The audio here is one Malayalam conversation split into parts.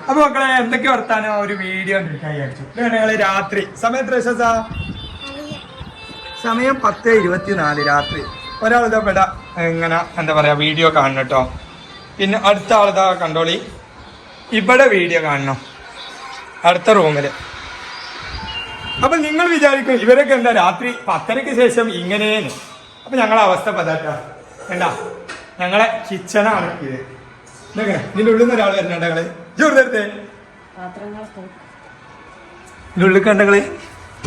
അപ്പൊ മക്കളെ എന്തൊക്കെ വർത്താനോ ഒരു വീഡിയോ വിചാരിച്ചു. ഞങ്ങള് രാത്രി സമയം എത്ര സമയം 10:24 രാത്രി. ഒരാളിതാ പെട ഇങ്ങനെ എന്താ പറയാ വീഡിയോ കാണണം കേട്ടോ. പിന്നെ അടുത്ത ആളിതാ കണ്ടോളി ഇവിടെ വീഡിയോ കാണണം അടുത്ത റൂമില്. അപ്പൊ നിങ്ങൾ വിചാരിക്കും ഇവരൊക്കെ എന്താ രാത്രി 10:00-ക്ക് ശേഷം ഇങ്ങനെയാണ്. അപ്പൊ ഞങ്ങളെ അവസ്ഥ പതാട്ടാ എന്താ ഞങ്ങളെ കിച്ചണാണ് ഇത്. ഇതൊക്കെ ഇതിൻ്റെ ഉള്ളിൽ നിന്ന് ഒരാൾ വരുന്നുണ്ട്. ഞങ്ങള് ജോർത്തെ ഇതിൻ്റെ ഉള്ളിൽ കണ്ടങ്ങള്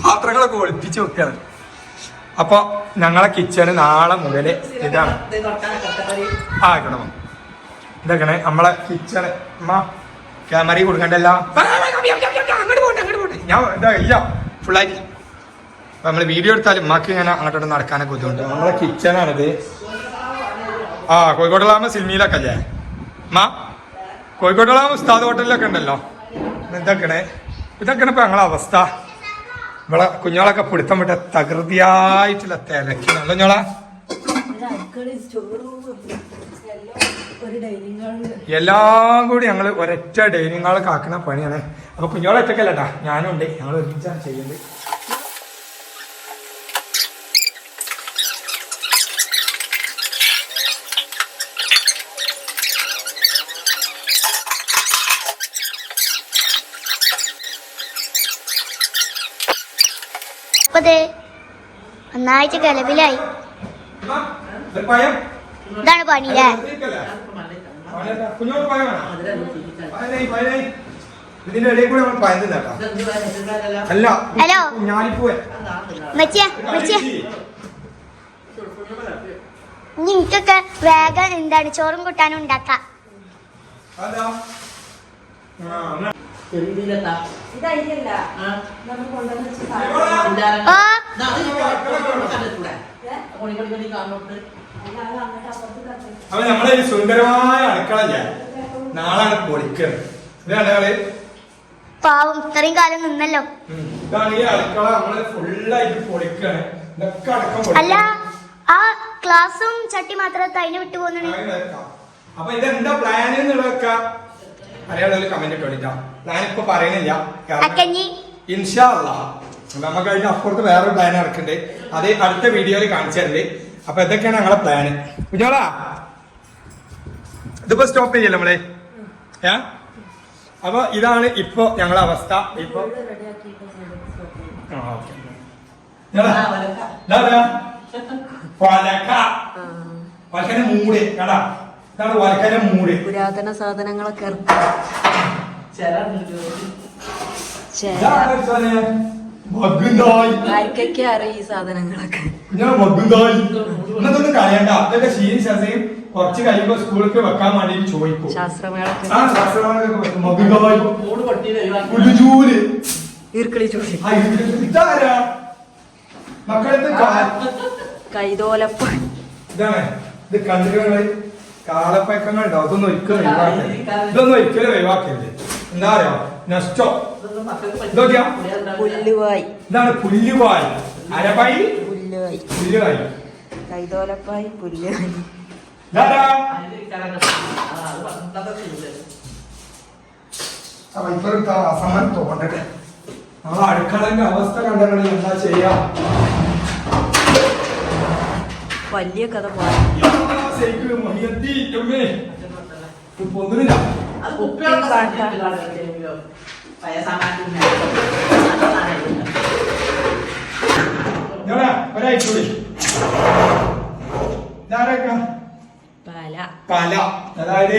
പാത്രങ്ങളൊക്കെ ഒളിപ്പിച്ച് വെക്കാണ്. അപ്പൊ ഞങ്ങളെ കിച്ചണ് നാളെ മുതല് ഇതാണ്. ആയിക്കോട്ടെ ഇതൊക്കെ നമ്മളെ കിച്ചണ്. അമ്മ ക്യാമറ കൊടുക്കണ്ടല്ല, അങ്ങോട്ട് പോട്ടെ ഞാൻ ഇതാ ഇല്ല ഫുള്ളായിട്ട്. അപ്പൊ നമ്മള് വീഡിയോ എടുത്താലും ഉമ്മാക്ക് ഇങ്ങനെ അങ്ങോട്ടോട്ട് നടക്കാനൊക്കെ ബുദ്ധിമുട്ട്. നമ്മളെ കിച്ചണാണിത്. കോഴിക്കോട്ടുള്ള സിൽമിയിലൊക്കെ അല്ലേ അമ്മ? കോഴിക്കോട്ടുള്ള ഉസ്താദ് ഹോട്ടലിലൊക്കെ ഉണ്ടല്ലോ. ഇതൊക്കെയാണ് ഇപ്പൊ ഞങ്ങളെ അവസ്ഥ. ഇവിടെ കുഞ്ഞോളൊക്കെ പിടുത്തം വിട്ട തകൃതിയായിട്ടുള്ള തിരക്കിനല്ല ഞോളെ. എല്ലാം കൂടി ഞങ്ങള് ഒരൊറ്റ ഡൈനിങ് ഹാൾ കാക്കുന്ന പണിയാണ്. അപ്പൊ കുഞ്ഞോളെ ഒറ്റക്കല്ലട്ടാ, ഞാനും ഉണ്ട്. ഞങ്ങൾ ഒരുമിച്ചാണ് ചെയ്യുന്നത്. ഒന്നാഴ്ച കലവിലായി. ഇതാണ് പണിയില്ലേ? ഹലോ നിങ്ങൾക്കൊക്കെ വേഗം എന്താണ് ചോറും കൂട്ടാനും ഉണ്ടാക്കാം. അപ്പൊ നമ്മളെ സുന്ദരമായ അടുക്കള നാളാണ് പൊളിക്കുന്നത്. ഇതാണ് പാവം ഇത്രയും കാലം നിന്നല്ലോ. ഇതാണ് ഈ അടുക്കള നമ്മള് ഫുള്ളായിട്ട് പൊളിക്കാണ്. ഇതൊക്കെ അടക്കം അല്ല, ആ ക്ലാസ്സും ചട്ടി മാത്രം അതിന് വിട്ടു പോകുന്നു. അപ്പൊ ഇതെന്താ പ്ലാൻ എന്നുള്ളതൊക്കെ അറിയാനുള്ള കമന്റ് ഇട്ടോളിട്ടാ. പ്ലാൻ ഇപ്പൊ പറയണില്ല. ഇൻഷാ അല്ലാഹ് നമുക്ക് അതിന്റെ അപ്പുറത്ത് വേറൊരു പ്ലാൻ നടക്കുന്നുണ്ട്. അത് അടുത്ത വീഡിയോയിൽ കാണിച്ചിട്ടുണ്ട്. അപ്പൊ ഇതൊക്കെയാണ് ഞങ്ങളെ പ്ലാന്. കുഞ്ഞോളാ ഇതിപ്പോ സ്റ്റോപ്പ് ചെയ്യല്ലേ നമ്മളെ? അപ്പൊ ഇതാണ് ഇപ്പൊ ഞങ്ങളെ അവസ്ഥ. ഇപ്പൊ മൂട് കേടാ. ഇതാണ് വലക്കര മൂട്. പുരാതന സാധനങ്ങളൊക്കെ ആർക്കൊക്കെ അറിയാം ഈ സാധനങ്ങളൊക്കെ. ഇന്നതൊന്നും കളയണ്ട. അതൊക്കെ ശീലം ശാസ്ത്രയും കുറച്ച് കഴിയുമ്പോ സ്കൂളിലേക്ക് വെക്കാൻ വേണ്ടി ചോദിക്കും. ശാസ്ത്രമേളൊക്കെ കൈതോലപ്പ ഇതാണ്. ഇത് കണ്ടിട്ട് കാലപ്പയക്കങ്ങൾ ഉണ്ടാവും. ഇതൊന്നും ഒരിക്കലും ഒഴിവാക്കരുത്. എന്താ പറയാ നഷ്ടോ. ഇതൊക്കെയാ പുല്ലുവായി. ഇതാണ് പുല്ലുവായി. അരപ്പായി പുല്ലുവായി. കൈതോലപ്പായി പുല്ലുവായി. അസമം തോന്നട്ടെ. നമ്മളെ അടുക്കളന്റെ അവസ്ഥ കണ്ടങ്ങൾ എന്താ ചെയ്യാ? വലിയ കഥ പൊന്നില്ല. ഒരാഴ്ചൂടി പല, അതായത്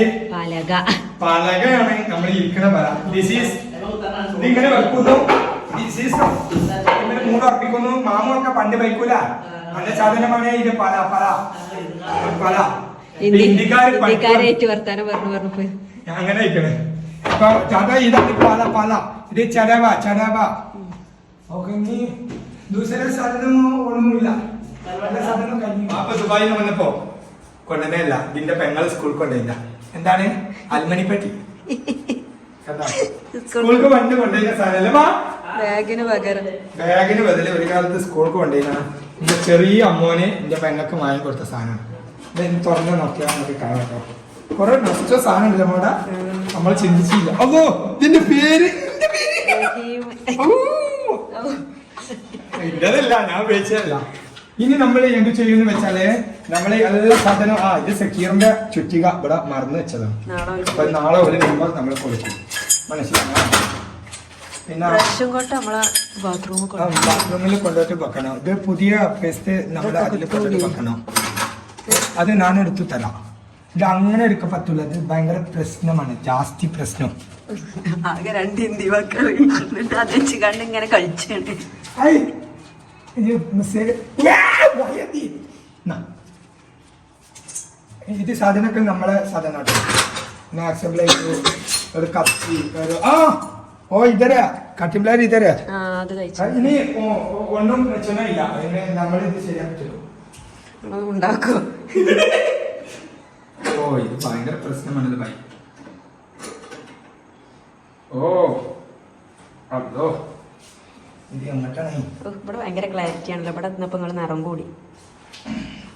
പലകയാണ് നമ്മൾ ഇരിക്കുന്ന പല. ഇതിങ്ങനെ വെക്കുന്നു, ഇങ്ങനെ മൂടർപ്പിക്കുന്നു. മാമൊക്കെ പണ്ട് വയ്ക്കൂല. നല്ല സാധനമാണ് ഇത് പല പല പല. ഇന്ത്യക്കാരായിട്ട് വർത്താനം പറഞ്ഞു പോയി അങ്ങനെ വയ്ക്കണേ. അപ്പൊ ഇതാണ് പല പല. ഇത് ചടവ ചടവ. ഓക്കെ, ഇനി ദൂസര സാധനമോ ഒന്നുമില്ല. അപ്പൊ ദുബായിൽ വന്നപ്പോ കൊണ്ടുവന്നല്ല. ഇതിന്റെ പെങ്ങൾ സ്കൂൾ കൊണ്ടുവരില്ല. എന്താണ് അൽമണിപ്പട്ടി. സ്കൂൾക്ക് പണ്ട് കൊണ്ടുവരുന്ന സാധനം ബാഗിന് ബദല് ഒരു കാലത്ത് സ്കൂൾക്ക് കൊണ്ടുവരുന്ന എന്റെ ചെറിയ അമ്മോനെ എന്റെ പെങ്ങൾക്ക് വാങ്ങി കൊടുത്ത സാധനം. ഇത് തുറന്ന് നോക്കിയാൽ നമുക്ക് കാണാം കേട്ടോ. കൊറേ നഷ്ട സാധനം ഉണ്ടല്ലോ മോടെ നമ്മൾ ചിന്തിച്ചില്ല. അതോ ഇതിന്റെ പേര് ഇല്ലതല്ല, ഞാൻ ഉപയോഗിച്ചതല്ല. ഇനി നമ്മൾ എന്ത് ചെയ്യുന്ന വെച്ചാല് നമ്മള് എല്ലാ സാധനം ഇത് സക്കീറിന്റെ ചുറ്റിക ഇവിടെ മറന്നു വെച്ചതാണ്. അപ്പൊ നാളെ ഒരു നമ്പർ നമ്മൾ കൊടുക്കും, മനസ്സിലായി? പിന്നെ ബാത്റൂമിൽ കൊണ്ടുപോയിട്ട് വെക്കണം. ഇത് പുതിയ പേസ്റ്റ് നമ്മുടെ അതിൽ കൊണ്ടുപോയിട്ട് വെക്കണം. അത് ഞാൻ എടുത്തു തരാം. ഇത് അങ്ങനെ എടുക്കാൻ പറ്റൂല, ഇത് ഭയങ്കര പ്രശ്നമാണ്, ജാസ്തി പ്രശ്നം. ആകെ 2 ഹിന്ദി വാക്കുകൾ ഇങ്ങനെ കളിച്ചാണ്. ഇത് സാധനമൊക്കെ നമ്മളെ സാധനം ഒരു കത്തി ഇതരാ കട്ടിംബ്ലാരി ഇതരാ. ഇനി ഒന്നും പ്രശ്നമില്ല, അതിന് നമ്മളിത് ശരിയാക്കില്ലോ ഉണ്ടാക്കോ. ഇത് ഭയങ്കര പ്രശ്നമാണത് ഭായി. അതോ ഇത് എങ്ങോട്ടാണ്? ഇവിടെ ഭയങ്കര ക്ലാരിറ്റി ആണല്ലോ. ഇവിടെ എത്തുന്നപ്പോ നിങ്ങള് നിറം കൂടി.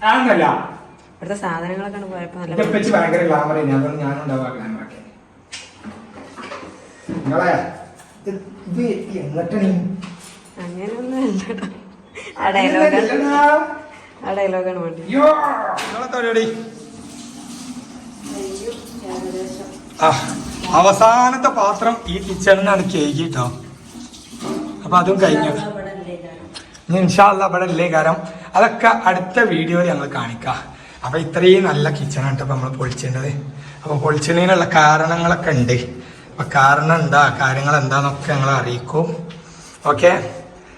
ആണല്ല, ഇവിടുത്തെ സാധനങ്ങളൊക്കെ പോയപ്പോ നല്ല ഭയങ്കര ഗ്ലാമർ. അതുകൊണ്ട് ഞാനുണ്ടാവാ ഗ്ലാമറൊക്കെ. നിങ്ങളെ ഇത് എങ്ങോട്ടാണ്? അങ്ങനെയൊന്നും അല്ലടാ. ആ ഡയലോഗാണ് വേണ്ടി. അവസാനത്തെ പാത്രം ഈ കിച്ചണിൽ നിന്നാണ് കേട്ടോ. അപ്പൊ അതും കഴിഞ്ഞു. ഇൻഷാ അല്ലാഹ് ഇവിടെ ഇല്ലേ കാരണം അതൊക്കെ അടുത്ത വീഡിയോയിൽ ഞങ്ങൾ കാണിക്കാം. അപ്പൊ ഇത്രയും നല്ല കിച്ചണാണ് ഇപ്പൊ നമ്മൾ പൊളിച്ചേണ്ടത്. അപ്പൊ പൊളിച്ചതിനുള്ള കാരണങ്ങളൊക്കെ ഉണ്ട്. അപ്പൊ കാരണം എന്താ, കാര്യങ്ങൾ എന്താന്നൊക്കെ ഞങ്ങൾ അറിയിക്കും. ഓക്കെ,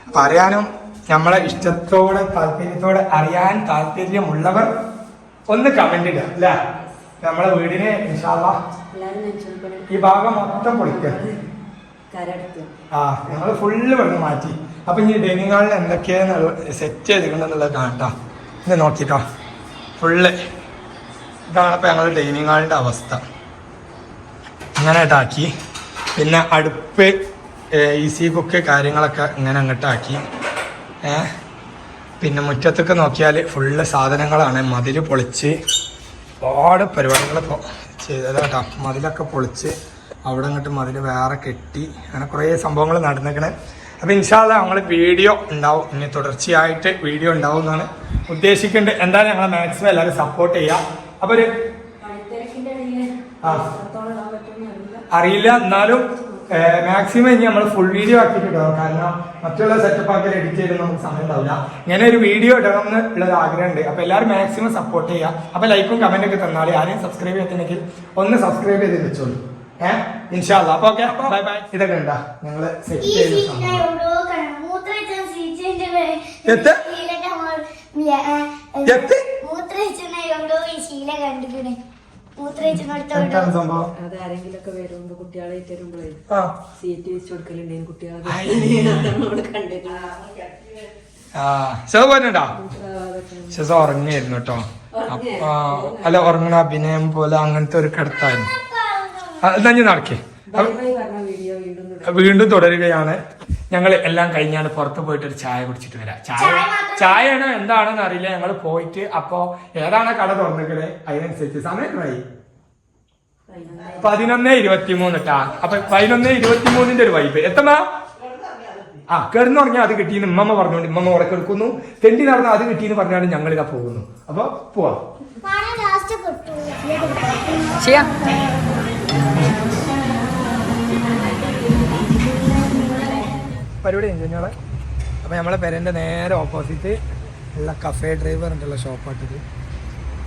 അപ്പൊ അറിയാനും നമ്മളെ ഇഷ്ടത്തോടെ താല്പര്യത്തോടെ അറിയാൻ താല്പര്യമുള്ളവർ ഒന്ന് കമന്റ് ഇടുക അല്ല. നമ്മളെ വീടിനെ ഇൻഷാ അല്ലാഹ് ഈ ഭാഗം മൊത്തം പൊളിക്കുക. ഞങ്ങൾ ഫുള്ള് വെള്ളം മാറ്റി. അപ്പൊ ഇനി ഡൈനിങ് ഹാളിൽ എന്തൊക്കെയാണ് സെറ്റ് ചെയ്തിട്ടുണ്ടെന്നുള്ളത് കാണട്ടോ. ഇത് നോക്കിട്ടോ, ഫുള്ള് ഇതാണ് ഇപ്പൊ ഞങ്ങൾ ഡൈനിങ് ഹാളിന്റെ അവസ്ഥ. ഇങ്ങനെ ഇട്ടാക്കി. പിന്നെ അടുപ്പ്, ഈസി കുക്ക് കാര്യങ്ങളൊക്കെ ഇങ്ങനെ അങ്ങോട്ടാക്കി. പിന്നെ മുറ്റത്തൊക്കെ നോക്കിയാൽ ഫുള്ള് സാധനങ്ങളാണ്. മതിൽ പൊളിച്ച് ഒരുപാട് പരിപാടികൾ ചെയ്തതാട്ടോ. മതിലൊക്കെ പൊളിച്ച് അവിടെ അങ്ങോട്ട് മതിൽ വേറെ കെട്ടി, അങ്ങനെ കുറേ സംഭവങ്ങൾ നടന്നിരിക്കണേ. അപ്പോൾ ഇൻഷാ അല്ലാഹ് ഞങ്ങൾ വീഡിയോ ഉണ്ടാവും, ഇനി തുടർച്ചയായിട്ട് വീഡിയോ ഉണ്ടാവും എന്നാണ് ഉദ്ദേശിക്കേണ്ടത്. എന്തായാലും ഞങ്ങളെ മാക്സിമം എല്ലാവരും സപ്പോർട്ട് ചെയ്യുക. അപ്പോൾ ഒരു അറിയില്ല, എന്നാലും മാക്സിമം ഇനി നമ്മൾ ഫുൾ വീഡിയോ ആക്കിയിട്ടുണ്ടാവും. കാരണം മറ്റുള്ള സെറ്റപ്പ് ആക്കി എഡിറ്റ് ചെയ്ത് നമുക്ക് സമയം ഉണ്ടാവില്ല. ഇങ്ങനെ ഒരു വീഡിയോ ഇടണം എന്നുള്ളൊരു ആഗ്രഹമുണ്ട്. അപ്പോൾ എല്ലാവരും മാക്സിമം സപ്പോർട്ട് ചെയ്യുക. അപ്പോൾ ലൈക്കും കമന്റ് ഒക്കെ തന്നാൽ ആരെയും സബ്സ്ക്രൈബ് ചെയ്തിട്ടുണ്ടെങ്കിൽ ഒന്ന് സബ്സ്ക്രൈബ് ചെയ്ത് വെച്ചോളൂ. ഇൻഷാ അല്ലാഹ്. അപ്പോൾ ഓക്കെ, ബൈ ബൈ. ഇതൊക്കെ ഉണ്ടാ ഞങ്ങള് സെറ്റ് ചെയ്ത് സംഭവം. അത് ആരെങ്കിലൊക്കെ വരുമ്പോ കുട്ടികളെ തരുമ്പോഴേ സീറ്റ് വെച്ച് കൊടുക്കലുണ്ടായിരുന്നു കുട്ടികളെ കണ്ടിട്ട്. ഉറങ്ങിയായിരുന്നു കേട്ടോ. അല്ല, ഉറങ്ങണ അഭിനയം പോലെ അങ്ങനത്തെ ഒരു കിടത്തായിരുന്നു. നഞ്ഞു നടക്കേ. വീണ്ടും തുടരുകയാണ്. ഞങ്ങൾ എല്ലാം കഴിഞ്ഞാണ് പുറത്ത് പോയിട്ട് ഒരു ചായ കുടിച്ചിട്ട് വരാം. ചായയാണോ എന്താണെന്ന് അറിയില്ല. ഞങ്ങൾ പോയിട്ട് അപ്പോ ഏതാണ് കട തുറന്നിക്കണേ അതിനനുസരിച്ച് സമയം എത്രയായി? 11:23 ട്ടാ. അപ്പൊ 11:23 ഒരു വൈബ് എത്തമാ. കിടന്നു പറഞ്ഞാൽ അത് കിട്ടിയെന്ന് ഉമ്മമ്മ പറഞ്ഞോണ്ട് ഉമ്മമ്മ ഉറക്കെടുക്കുന്നു. തെണ്ടി നടന്ന അത് കിട്ടിയെന്ന് പറഞ്ഞാണ് ഞങ്ങൾ ഇതാ പോകുന്നു. അപ്പൊ പോവാ. പരിപാടി കഴിഞ്ഞോളെ. അപ്പൊ നമ്മളെ പെരന്റെ നേരെ ഓപ്പോസിറ്റ് ഉള്ള കഫേ ഡ്രൈവർ ഉണ്ടല്ലോ ഷോപ്പായിട്ടത്.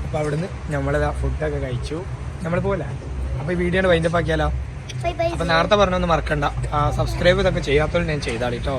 അപ്പൊ അവിടുന്ന് നമ്മളിതാ ഫുഡൊക്കെ കഴിച്ചു. നമ്മൾ പോലെ. അപ്പൊ ഈ വീഡിയോയുടെ വൈൻഡപ്പ് ആക്കിയാലോ. അപ്പൊ നേരത്തെ പറഞ്ഞൊന്നും മറക്കണ്ട, സബ്സ്ക്രൈബ് ഇതൊക്കെ ചെയ്യാത്തവരും ഞാൻ ചെയ്താളിട്ടോ.